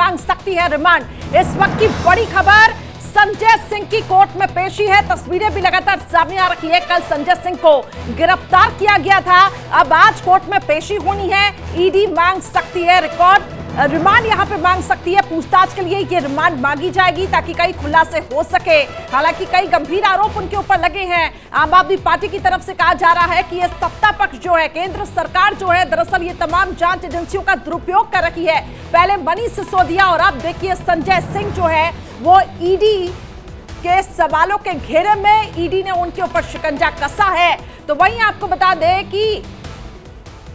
मांग सकती है रिमांड। इस वक्त की बड़ी खबर, संजय सिंह की कोर्ट में पेशी है। तस्वीरें भी लगातार सामने आ रही है। कल संजय सिंह को गिरफ्तार किया गया था, अब आज कोर्ट में पेशी होनी है। ईडी मांग सकती है रिमांड यहां पे मांग सकती है। पूछताछ के लिए ये रिमांड मांगी जाएगी ताकि कई खुलासे हो सके। हालांकि कई गंभीर आरोप उनके ऊपर लगे हैं। आम आदमी पार्टी की तरफ से कहा जा रहा है कि ये सत्ता पक्ष जो है, केंद्र सरकार जो है, दरअसल ये तमाम जांच एजेंसियों का दुरुपयोग कर रही है। पहले मनीष सिसोदिया और अब देखिए संजय सिंह जो है वो ईडी के सवालों के घेरे में, ईडी ने उनके ऊपर शिकंजा कसा है। तो वहीं आपको बता दें कि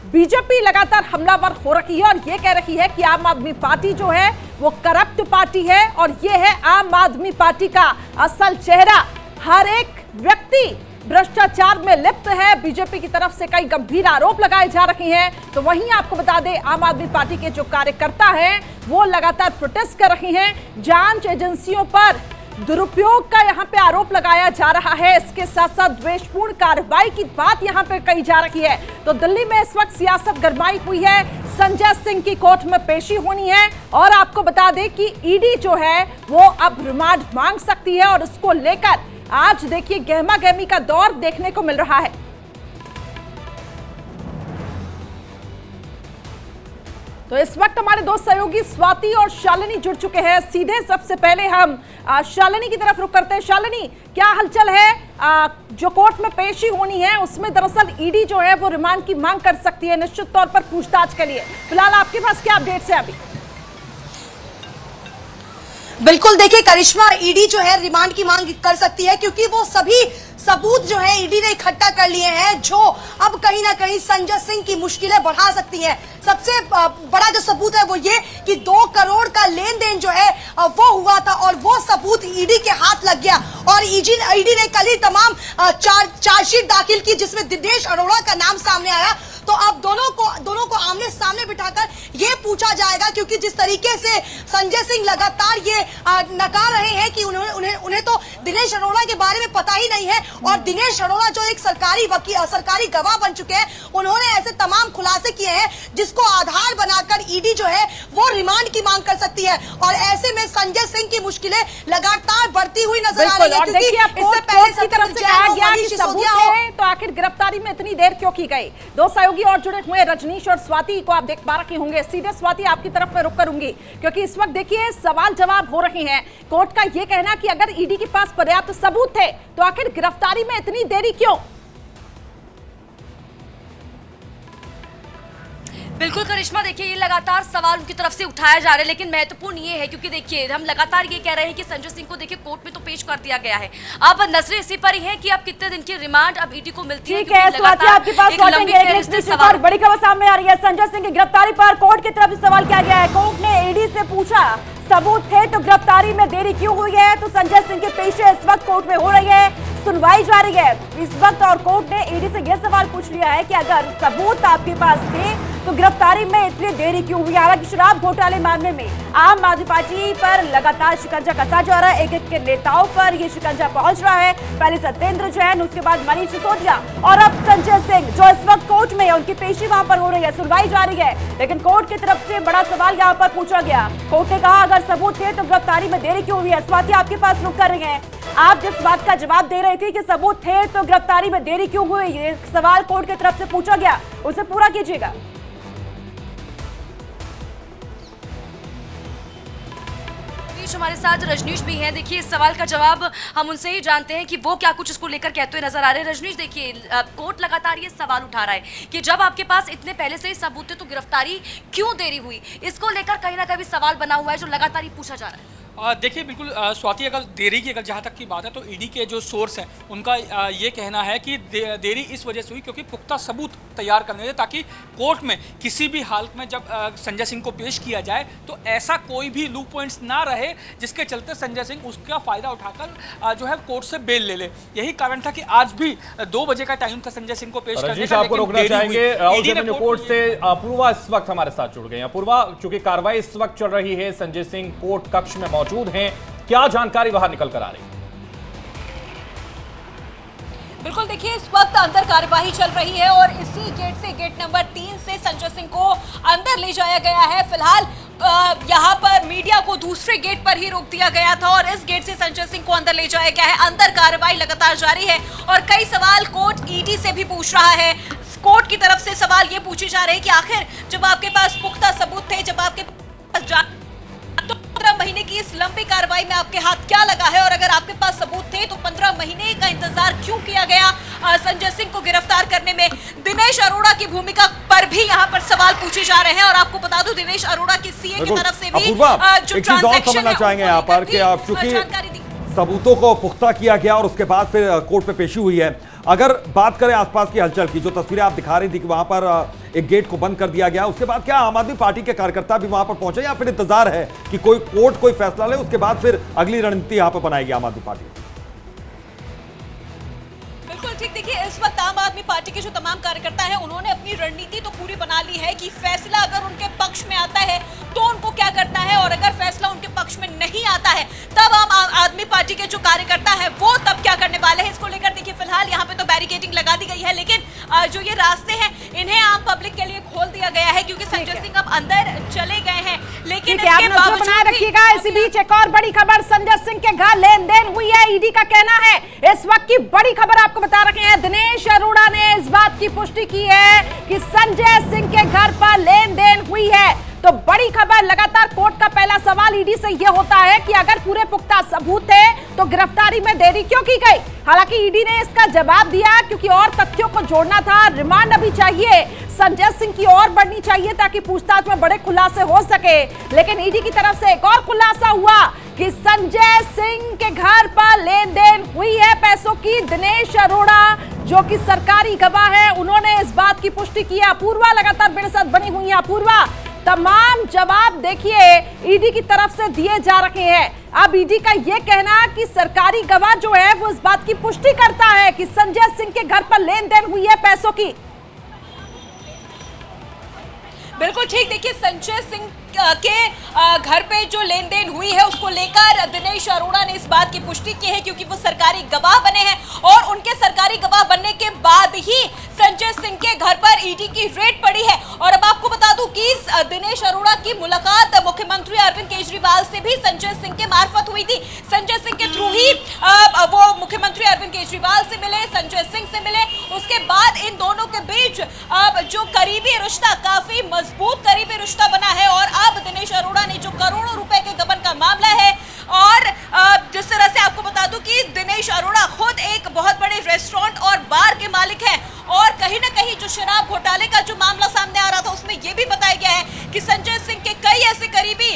बीजेपी लगातार हमलावर हो रही है और ये कह रही है कि आम आदमी पार्टी जो है वो करप्ट पार्टी है और ये है आम आदमी पार्टी का असल चेहरा। हर एक व्यक्ति भ्रष्टाचार में लिप्त है। बीजेपी की तरफ से कई गंभीर आरोप लगाए जा रहे हैं। तो वहीं आपको बता दें आम आदमी पार्टी के जो कार्यकर्ता हैं वो लगातार प्रोटेस्ट कर रहे हैं। जांच एजेंसियों पर दुरुपयोग का यहां पे आरोप लगाया जा रहा है। इसके साथ साथ द्वेषपूर्ण कार्रवाई की बात यहां पे कही जा रही है। तो दिल्ली में इस वक्त सियासत गरमाई हुई है। संजय सिंह की कोर्ट में पेशी होनी है और आपको बता दें कि ईडी जो है वो अब रिमांड मांग सकती है और इसको लेकर आज देखिए गहमा गहमी का दौर देखने को मिल रहा है। तो इस वक्त हमारे दो सहयोगी स्वाति और शालिनी जुड़ चुके हैं। सीधे सबसे पहले हम शालिनी की तरफ रुख करते हैं। शालिनी, क्या हलचल है? जो कोर्ट में पेशी होनी है उसमें दरअसल ईडी जो है वो रिमांड की मांग कर सकती है निश्चित तौर पर पूछताछ के लिए। फिलहाल आपके पास क्या अपडेट्स है अभी? बिल्कुल, देखिए करिश्मा, ईडी जो है रिमांड की मांग कर सकती है क्योंकि वो सभी सबूत जो है ईडी ने इकट्ठा कर लिए हैं जो अब कहीं ना कहीं संजय सिंह की मुश्किलें बढ़ा सकती हैं। सबसे बड़ा जो सबूत है वो ये कि 2 करोड़ का लेन देन जो है वो हुआ था और वो सबूत ईडी के हाथ लग गया और ईडी ने कल ही तमाम चार्जशीट दाखिल की जिसमें दिनेश अरोड़ा का नाम सामने आया। तो अब दोनों को आमने सामने बिठाकर ये पूछा जाएगा क्योंकि जिस तरीके से संजय सिंह लगातार ये नकार रहे हैं कि उन्हें तो दिनेश अरोड़ा के बारे में पता ही नहीं है और दिनेश अरोड़ा जो एक सरकारी गवाह बन चुके हैं, उन्होंने ऐसे तमाम खुलासे किए हैं जिसको आधार बनाकर ईडी जो है वो रिमांड की मांग कर सकती है और ऐसे में संजय सिंह की मुश्किलें लगातार बढ़ती हुई नजर आ रही है क्योंकि इससे पहले की तरफ से कहा गया कि सबूत है तो आखिर गिरफ्तारी में इतनी देर क्यों की गई? दो सहयोगी और जुड़े हुए रजनीश और स्वाति को आप देख पा रहे होंगे। सीधे स्वाति आपकी तरफ में रुक करूंगी क्योंकि इस वक्त देखिए सवाल जवाब हो रहे हैं। कोर्ट का यह कहना कि अगर ईडी के पास पर्याप्त सबूत थे तो आखिर गिरफ्तारी में इतनी देरी क्यों? बिल्कुल करिश्मा, देखिए ये लगातार सवाल उनकी तरफ से उठाया जा रहा है लेकिन महत्वपूर्ण ये है क्योंकि देखिए हम लगातार ये कह रहे हैं कि संजय सिंह को देखिए कोर्ट में तो पेश कर दिया गया है। अब नजरें इसी पर ही है कि अब कितने दिन की रिमांड अब ईडी को मिलती है। ठीक है स्वाति, आपके पास बड़ी खबर सामने आ रही है। संजय सिंह की गिरफ्तारी पर कोर्ट की तरफ से सवाल किया गया है। कोर्ट ने ईडी से पूछा सबूत थे तो गिरफ्तारी में देरी क्यों हुई है? तो संजय सिंह की पेशी इस वक्त कोर्ट में हो रही है, सुनवाई जारी है इस वक्त और कोर्ट ने ईडी से यह सवाल पूछ लिया है कि अगर सबूत आपके पास थे तो गिरफ्तारी में इतनी देरी क्यों हुई? हालांकि शराब घोटाले मामले में आम आदमी पार्टी पर लगातार शिकंजा कसा जा रहा है। एक के नेताओं पर यह शिकंजा पहुंच रहा है। पहले सत्येंद्र जैन, उसके बाद मनीष सिसोदिया और अब संजय सिंह जो इस वक्त कोर्ट में है, उनकी पेशी वहां पर हो रही है, सुनवाई जारी है। लेकिन कोर्ट की तरफ से बड़ा सवाल यहाँ पर पूछा गया। कोर्ट ने कहा अगर सबूत थे तो गिरफ्तारी में देरी क्यों हुई है? स्वाति, आपके पास रुक कर रही है। आप जिस बात का जवाब दे रहे थे कि सबूत थे तो गिरफ्तारी में देरी क्यों हुई, ये सवाल कोर्ट की तरफ से पूछा गया, उसे पूरा कीजिएगा। हमारे साथ रजनीश भी हैं। देखिए इस सवाल का जवाब हम उनसे ही जानते हैं कि वो क्या कुछ इसको लेकर कहते हुए नजर आ रहे हैं। रजनीश, देखिए कोर्ट लगातार ये सवाल उठा रहा है कि जब आपके पास इतने पहले से ही सबूत थे तो गिरफ्तारी क्यों देरी हुई? इसको लेकर कहीं ना कहीं सवाल बना हुआ है जो लगातार ही पूछा जा रहा है। देखिए बिल्कुल स्वाति, अगर देरी की जहाँ तक की बात है तो ईडी के जो सोर्स हैं उनका ये कहना है कि देरी इस वजह से हुई क्योंकि पुख्ता सबूत तैयार करने थे ताकि कोर्ट में किसी भी हालत में जब संजय सिंह को पेश किया जाए तो ऐसा कोई भी लूप पॉइंट्स ना रहे जिसके चलते संजय सिंह उसका फ़ायदा उठाकर जो है कोर्ट से बेल ले ले। यही कारण था कि आज भी 2 बजे का टाइम था संजय सिंह को पेश करने का। आपको रोकना चाहेंगे, कोर्ट से अपूर्वा इस वक्त हमारे साथ जुड़ गए हैं। अपूर्वा, चूंकि कार्रवाई इस वक्त चल रही है, संजय सिंह कोर्ट कक्ष में मौजूद हैं, क्या जानकारी बाहर निकल कर आ रही है? बिल्कुल, देखिए इस वक्त अंदर कार्यवाही चल रही है और इसी गेट से, गेट नंबर 3 से संजय सिंह को अंदर ले जाया गया है। फिलहाल यहाँ पर मीडिया को दूसरे गेट पर ही रोक दिया गया था और इस गेट से संजय सिंह को अंदर ले जाया गया है। अंदर कार्रवाई लगातार जारी है और कई सवाल कोर्ट ईडी से भी पूछ रहा है। कोर्ट की तरफ से सवाल ये पूछे जा रहे हैं कि आखिर जब आपके पास पुख्ता सबूत थे, जब आपके पास तो 15 महीने की इस लंबी कार्रवाई में आपके हाथ क्या लगा है, और अगर आपके पास सबूत थे तो 15 महीने का इंतजार क्यों किया गया संजय सिंह को गिरफ्तार करने में। दिनेश अरोड़ा की भूमिका पर भी यहाँ पर सवाल पूछे जा रहे हैं और आपको बता दूं दिनेश अरोड़ा की सीए की तरफ से भी जो ट्रांजैक्शन चाहेंगे यहाँ पर कि आप चूंकि सबूतों को पुख्ता किया गया और उसके बाद फिर कोर्ट में पेशी हुई है। अगर बात करें आसपास की हलचल की, जो तस्वीरें आप दिखा रही थी कि वहां पर एक गेट को बंद कर दिया गया, उसके बाद क्या आम आदमी पार्टी के कार्यकर्ता भी वहां पर पहुंचे या फिर इंतजार है कि कोई कोर्ट कोई फैसला ले, उसके बाद फिर अगली रणनीति यहां पर बनाएगी आम आदमी पार्टी? बिल्कुल ठीक। देखिए इस वक्त आम आदमी पार्टी के जो तमाम कार्यकर्ता हैं उन्होंने अपनी रणनीति तो पूरी बना ली है कि फैसला अगर उनके पक्ष में आता है तो उनको क्या करना है, और अगर फैसला उनके पक्ष में नहीं आता है तब आम आदमी पार्टी के जो कार्यकर्ता हैं वो तब क्या करने वाले हैं। इसको लेकर देखिए फिलहाल यहाँ पे तो बैरिकेडिंग लगा दी गई है, लेकिन जो ये रास्ते हैं इन्हें आम पब्लिक के लिए खोल दिया गया है क्योंकि संजय सिंह अब अंदर चले गए हैं। लेकिन इसके बावजूद बनाए रखिएगा। इसी बीच एक और बड़ी खबर, संजय सिंह के घर लेन देन हुई है, ईडी का कहना है। इस वक्त की बड़ी खबर आपको बता रखे हैं, दिनेश अरोड़ा ने इस बात की पुष्टि की है कि संजय सिंह के घर पर लेन देन हुई है। तो बड़ी खबर, लगातार कोर्ट का पहला सवाल ईडी से यह होता है कि अगर पूरे पुख्ता सबूत थे तो गिरफ्तारी में देरी क्यों की गई। हालांकि ईडी ने इसका जवाब दिया क्योंकि और तथ्यों को जोड़ना था, रिमांड अभी चाहिए, संजय सिंह की और बढ़नी चाहिए ताकि पूछताछ में बड़े खुलासे हो सके। लेकिन ईडी की तरफ से एक और खुलासा हुआ कि संजय सिंह के घर पर लेन देन हुई है पैसों की। दिनेश अरोड़ा जो कि सरकारी गवाह है, उन्होंने इस बात की पुष्टि की है। अपूर्वा लगातार मेरे साथ बनी हुई है। अपूर्वा, तमाम जवाब देखिए ईडी की तरफ से दिए जा रखे हैं। अब ईडी का यह कहना कि सरकारी गवाह जो है वो इस बात की पुष्टि करता है कि संजय सिंह के घर पर लेन देन हुई है पैसों की। बिल्कुल ठीक। देखिए संजय सिंह के घर पे जो लेन देन हुई है उसको लेकर दिनेश अरोड़ा ने इस बात की पुष्टि की है क्योंकि वो सरकारी गवाह बने हैं और उनके सरकारी गवाह बनने के बाद ही संजय सिंह के घर पर ईडी की रेड पड़ी है। और अब आपको बता दूं कि दिनेश अरोड़ा की मुलाकात मुख्यमंत्री अरविंद केजरीवाल से भी संजय सिंह के मार्फत हुई थी। संजय सिंह के थ्रू ही वो मुख्यमंत्री अरविंद केजरीवाल से मिले, संजय सिंह से मिले। उसके बाद इन दोनों के बीच जो करीबी रिश्ता, काफी मजबूत करीबी रिश्ता बना है। और अब दिनेश अरोड़ा ने जो करोड़ों रुपए के गबन का मामला है, और जिस तरह से आपको बता दूं कि दिनेश अरोड़ा खुद एक बहुत बड़े रेस्टोरेंट और बार के मालिक हैं, और कहीं ना कहीं जो शराब घोटाले का जो मामला सामने आ रहा था उसमें यह भी बताया गया है कि संजय सिंह के कई ऐसे करीबी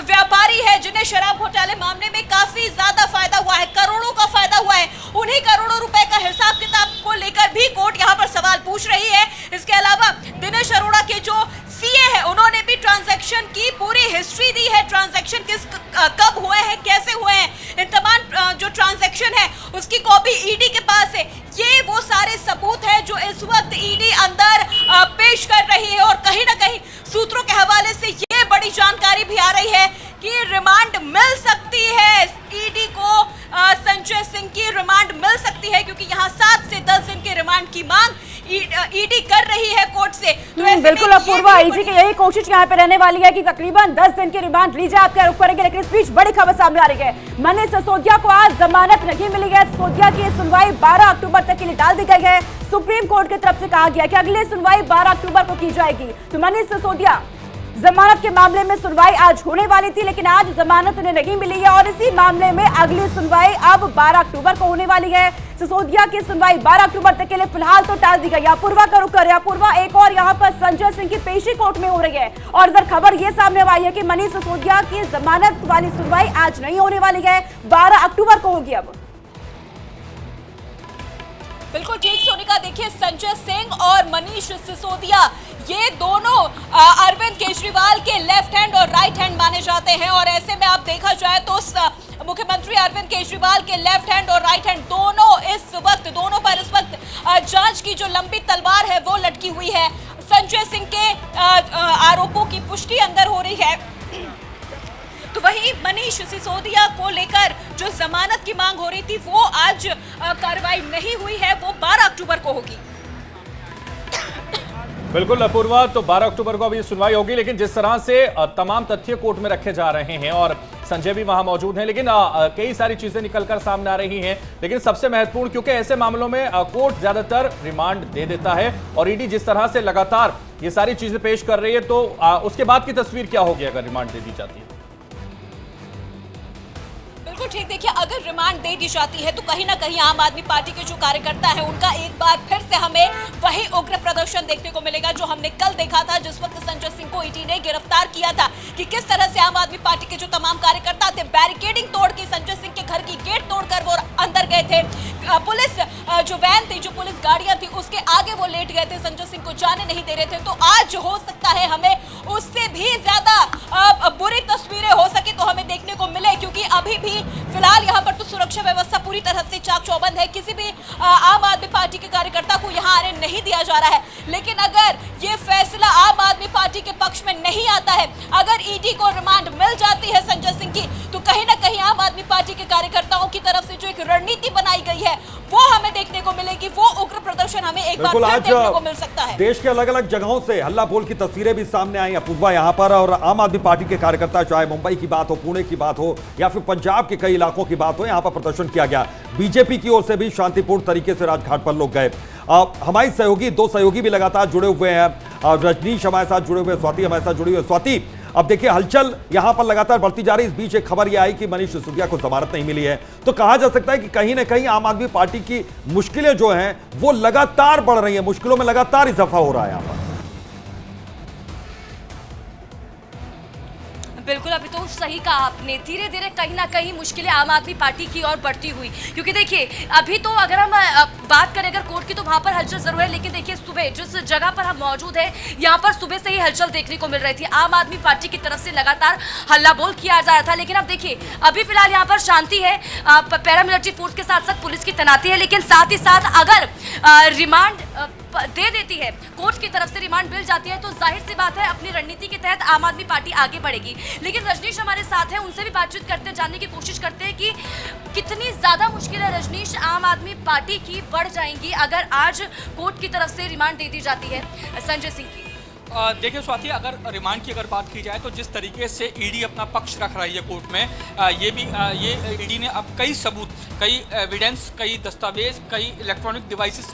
व्यापारी हैं जिन्हें शराब घोटाले मामले में काफी ज्यादा फायदा हुआ है, करोड़ों का फायदा हुआ है। उन्हीं करोड़ों रुपए का हिसाब किताब को लेकर भी कोर्ट यहाँ पर सवाल पूछ रही है। इसके अलावा दिनेश अरोड़ा के जो सीए है उन्होंने भी ट्रांजैक्शन की पूरी हिस्ट्री दी है, ट्रांजैक्शन किस कब हुए हैं, कैसे हुए हैं, इन तमाम जो ट्रांजैक्शन है उसकी कॉपी ईडी के पास है। ये वो सारे सबूत है जो इस वक्त ईडी अंदर पेश कर रही है। और कहीं ना कहीं सूत्रों के हवाले से ये बड़ी जानकारी भी आ रही है कि रिमांड मिल सकती है ईडी को, संजय सिंह की रिमांड मिल सकती है क्योंकि यहाँ 7 से 10 दिन के रिमांड की मांग ईडी कर रही है कोर्ट से। तो बिल्कुल अपूर्वा, ईडी की यही कोशिश यहाँ पे रहने वाली है कि तकरीबन 10 दिन की रिमांड ली जाए। आपका रुख करेंगे, लेकिन इस बीच बड़ी खबर सामने आ रही है। मनीष सिसोदिया को आज जमानत नहीं मिली है। सिसोदिया की सुनवाई 12 अक्टूबर तक के लिए टाल दी गई है। सुप्रीम कोर्ट की तरफ से कहा गया कि अगली सुनवाई 12 अक्टूबर को की जाएगी। तो मनीष सिसोदिया जमानत के मामले में सुनवाई आज होने वाली थी, लेकिन आज जमानत उन्हें नहीं मिली है और इसी मामले में अगली सुनवाई अब 12 अक्टूबर को होने वाली है। सिसोदिया की सुनवाई 12 अक्टूबर तक के लिए फिलहाल तो टाल दी गई। अपूर्वा का रुख कर रहे हैं। अपूर्वा, एक और यहाँ पर संजय सिंह की पेशी कोर्ट में हो रही है और इधर खबर ये सामने आई है कि मनीष सिसोदिया की जमानत वाली सुनवाई आज नहीं होने वाली है, 12 अक्टूबर को होगी। अब बिल्कुल ठीक सोनिका, देखिए संजय सिंह और मनीष सिसोदिया ये दोनों अरविंद केजरीवाल के लेफ्ट हैंड और राइट हैंड माने जाते हैं। और ऐसे में आप देखा जाए तो मुख्यमंत्री अरविंद केजरीवाल के लेफ्ट हैंड और राइट हैंड दोनों पर इस वक्त जांच की जो लंबी तलवार है वो लटकी हुई है। संजय सिंह के आरोपों की पुष्टि अंदर हो रही है, तो वहीं मनीष सिसोदिया को लेकर जो जमानत की मांग हो रही थी वो आज कार्रवाई नहीं हुई है, वो 12 अक्टूबर को होगी। बिल्कुल अपूर्वा, तो 12 अक्टूबर को अभी सुनवाई होगी, लेकिन जिस तरह से तमाम तथ्य कोर्ट में रखे जा रहे हैं और संजय भी वहां मौजूद हैं, लेकिन कई सारी चीजें निकलकर सामने आ रही हैं। लेकिन सबसे महत्वपूर्ण, क्योंकि ऐसे मामलों में कोर्ट ज्यादातर रिमांड दे देता है और ईडी जिस तरह से लगातार ये सारी चीजें पेश कर रही है, तो उसके बाद की तस्वीर क्या होगी अगर रिमांड दे दी जाती है? बिल्कुल ठीक, देखिए अगर रिमांड दे दी जाती है तो कहीं ना कहीं आम आदमी पार्टी के जो कार्यकर्ता है उनका एक बार फिर से हमें वही उग्र प्रदर्शन देखने को मिलेगा जो हमने कल देखा था, जिस वक्त संजय सिंह को ईडी ने गिरफ्तार किया था, कि किस तरह से आम आदमी पार्टी के जो तमाम कार्यकर्ता थे बैरिकेडिंग तोड़ के संजय सिंह के घर की गेट तोड़कर वो अंदर गए थे। पुलिस जो वैन थी, जो पुलिस गाड़ियां थी, उसके आगे वो लेट गए थे, संजय सिंह को जाने नहीं दे रहे थे। तो आज हो सकता है हमें उससे भी ज्यादा बुरी तस्वीरें हो सके तो हमें देखने को मिले, क्योंकि अभी भी फिलहाल यहाँ पर तो सुरक्षा व्यवस्था पूरी तरह से चाक चौबंद है, किसी भी आम आदमी पार्टी के कार्यकर्ता को यहाँ आने नहीं दिया जा रहा है। लेकिन अगर ये फैसला आम आदमी पार्टी के पक्ष में नहीं आता है, अगर ईडी को रिमांड मिल जाती है संजय सिंह की, तो कहीं ना कहीं आम आदमी पार्टी के कार्यकर्ताओं की तरफ से जो एक रणनीति बनाई गई है वो हमें देखने को मिलेगी, वो उग्र प्रदर्शन हमें एक बार फिर देखने को मिल सकता है। देश के अलग अलग जगहों से हल्ला बोल की तस्वीरें भी सामने आई अपूर्वा यहाँ पर, और आम आदमी पार्टी के कार्यकर्ता, चाहे मुंबई की बात हो, पुणे की बात हो या फिर पंजाब के कई इलाकों की बात हो, यहाँ पर प्रदर्शन किया गया। बीजेपी की ओर से भी शांतिपूर्ण तरीके से राजघाट पर लोग गए। हमारी सहयोगी, दो सहयोगी भी लगातार जुड़े हुए हैं। रजनीश हमारे साथ जुड़े हुए, स्वाति हमारे साथ जुड़ी हुई है। स्वाति, अब देखिए हलचल यहां पर लगातार बढ़ती जा रही है। इस बीच एक खबर यह आई कि मनीष सिसोदिया को जमानत नहीं मिली है, तो कहा जा सकता है कि कहीं ना कहीं आम आदमी पार्टी की मुश्किलें जो हैं वो लगातार बढ़ रही हैं, मुश्किलों में लगातार इजाफा हो रहा है यहां पर। बिल्कुल, अभी तो सही कहा आपने, धीरे धीरे कहीं ना कहीं मुश्किलें आम आदमी पार्टी की ओर बढ़ती हुई, क्योंकि देखिए अभी तो अगर हम बात करें अगर कोर्ट की तो वहां पर हलचल जरूर है, लेकिन देखिए सुबह जिस जगह पर हम मौजूद हैं यहाँ पर सुबह से ही हलचल देखने को मिल रही थी। आम आदमी पार्टी की तरफ से लगातार हल्ला बोल किया जा रहा था, लेकिन अब देखिए अभी फिलहाल यहाँ पर शांति है, पैरामिलिट्री फोर्स के साथ साथ पुलिस की तैनाती है, लेकिन साथ ही साथ अगर रिमांड दे देती है, कोर्ट की तरफ से रिमांड मिल जाती है, तो जाहिर सी बात है अपनी रणनीति के तहत आम आदमी पार्टी आगे बढ़ेगी। लेकिन रजनीश हमारे साथ है, उनसे भी बातचीत करते हैं, जानने की कोशिश करते हैं कि कितनी ज्यादा मुश्किल है रजनीश आम आदमी पार्टी की बढ़ जाएंगी अगर आज कोर्ट की तरफ से रिमांड दे दी जाती है संजय सिंह की। देखिए स्वाति, अगर रिमांड की अगर बात की जाए तो जिस तरीके से ईडी अपना पक्ष रख रही है कोर्ट में, ये ईडी ने अब कई सबूत, कई एविडेंस, कई दस्तावेज, कई इलेक्ट्रॉनिक डिवाइसेस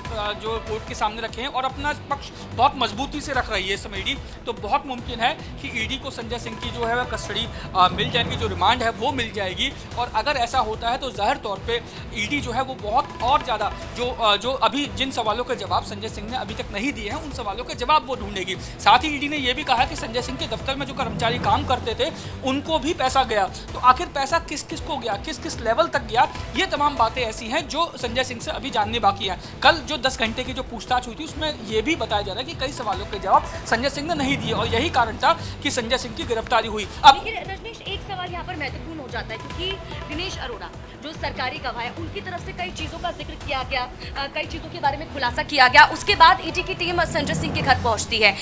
जो कोर्ट के सामने रखे हैं और अपना पक्ष बहुत मजबूती से रख रही है इस समय ईडी। तो बहुत मुमकिन है कि ईडी को संजय सिंह की जो है वह कस्टडी मिल जाएगी, जो रिमांड है वो मिल जाएगी। और अगर ऐसा होता है तो ज़ाहिर तौर पर ईडी जो है वो बहुत और ज़्यादा जो अभी जिन सवालों के जवाब संजय सिंह ने अभी तक नहीं दिए हैं उन सवालों के जवाब वो ढूंढेगी। साथ ही ईडी ने यह भी कहा कि संजय सिंह के दफ्तर में जो कर्मचारी काम करते थे उनको भी पैसा गया, तो आखिर पैसा किस किस को गया, किस किस लेवल तक गया, ये तमाम बातें ऐसी हैं जो संजय सिंह से अभी जानने बाकी हैं। कल जो 10 घंटे की जो पूछताछ हुई थी उसमें यह भी बताया जा रहा है कि कई सवालों के जवाब संजय सिंह ने नहीं दिए और यही कारण था कि संजय सिंह की गिरफ्तारी हुई। अब रजनीश एक सवाल यहाँ पर महत्वपूर्ण हो जाता है, क्योंकि दिनेश अरोड़ा जो सरकारी गवाह है उनकी तरफ से कई चीजों का जिक्र किया गया, कई चीजों के बारे में खुलासा किया गया, उसके बाद ईडी की टीम संजय सिंह के घर पहुंचती है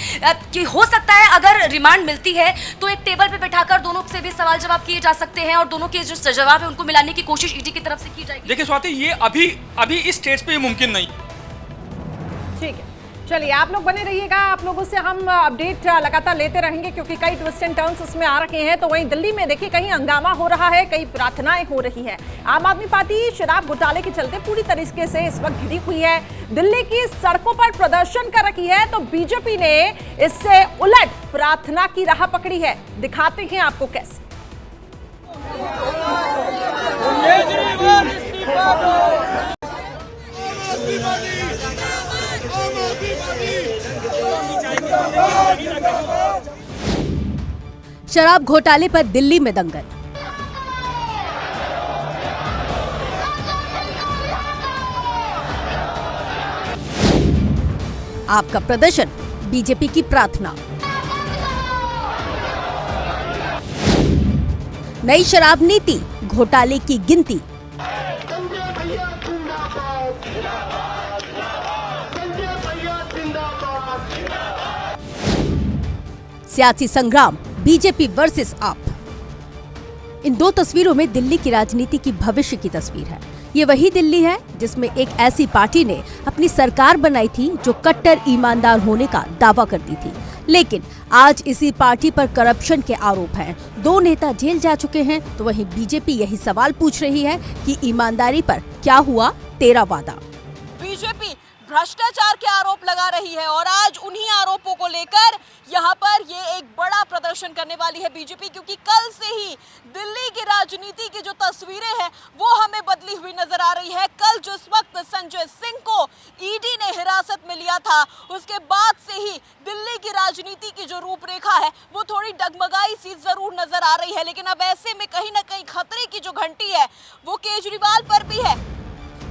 कि हो सकता है अगर रिमांड मिलती है तो एक टेबल पे बैठाकर दोनों से भी सवाल जवाब किए जा सकते हैं और दोनों के जो जवाब है उनको मिलाने की कोशिश ईडी की तरफ से की जाएगी। देखिए स्वाति, ये अभी इस स्टेज पे मुमकिन नहीं। ठीक है, चलिए आप लोग बने रहिएगा, आप लोगों से हम अपडेट लगातार लेते रहेंगे क्योंकि कई ट्विस्ट एंड टर्न्स उसमें आ रखे हैं। तो वहीं दिल्ली में देखिए कहीं हंगामा हो रहा है, कई प्रार्थनाएं हो रही है। आम आदमी पार्टी शराब घोटाले के चलते पूरी तरीके से इस वक्त घिरी हुई है, दिल्ली की सड़कों पर प्रदर्शन कर रखी है, तो बीजेपी ने इससे उलट प्रार्थना की राह पकड़ी है। दिखाते हैं आपको कैसे। शराब घोटाले पर दिल्ली में दंगल। आपका प्रदर्शन, बीजेपी की प्रार्थना। नई शराब नीति, घोटाले की गिनती। सियासी संग्राम, बीजेपी वर्सेस आप। इन दो तस्वीरों में दिल्ली की राजनीति की भविष्य की तस्वीर है। ये वही दिल्ली है जिसमें एक ऐसी पार्टी ने अपनी सरकार बनाई थी जो कट्टर ईमानदार होने का दावा करती थी, लेकिन आज इसी पार्टी पर करप्शन के आरोप हैं। 2 नेता जेल जा चुके हैं, तो वहीं बीजेपी यही सवाल पूछ रही है कि ईमानदारी पर क्या हुआ तेरा वादा। बीजेपी भ्रष्टाचार के आरोप लगा रही है और आज उन्हीं आरोपों को लेकर यहाँ पर ये एक बड़ा प्रदर्शन करने वाली है बीजेपी, क्योंकि कल से ही दिल्ली की राजनीति की जो तस्वीरें हैं वो हमें बदली हुई नजर आ रही है। कल जिस वक्त संजय सिंह को ईडी ने हिरासत में लिया था, उसके बाद से ही दिल्ली की राजनीति की जो रूपरेखा है वो थोड़ी डगमगाई सी जरूर नजर आ रही है, लेकिन अब ऐसे में कहीं ना कहीं खतरे की जो घंटी है वो केजरीवाल पर भी है।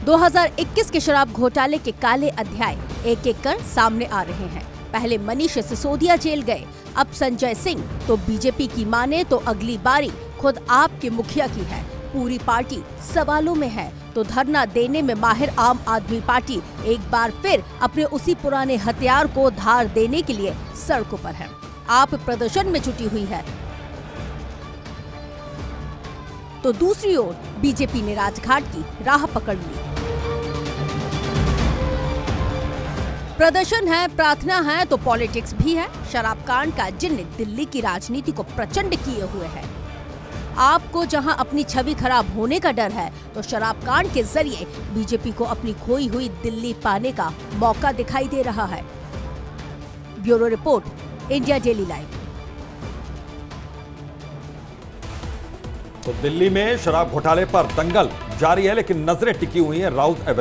2021 के शराब घोटाले के काले अध्याय एक एक कर सामने आ रहे हैं। पहले मनीष सिसोदिया जेल गए, अब संजय सिंह। तो बीजेपी की माने तो अगली बारी खुद आपके मुखिया की है। पूरी पार्टी सवालों में है, तो धरना देने में माहिर आम आदमी पार्टी एक बार फिर अपने उसी पुराने हथियार को धार देने के लिए सड़कों पर है। आप प्रदर्शन में जुटी हुई है, तो दूसरी ओर बीजेपी ने राजघाट की राह पकड़ ली। प्रदर्शन है, प्रार्थना है, तो पॉलिटिक्स भी है। शराब कांड का जिन्न दिल्ली की राजनीति को प्रचंड किए हुए है। आपको जहां अपनी छवि खराब होने का डर है, तो शराब कांड के जरिए बीजेपी को अपनी खोई हुई दिल्ली पाने का मौका दिखाई दे रहा है। Bureau report, India daily live. तो दिल्ली में शराब घोटाले पर दंगल जारी है, लेकिन नजरें टिकी हुई हैं राउत एवेन्यू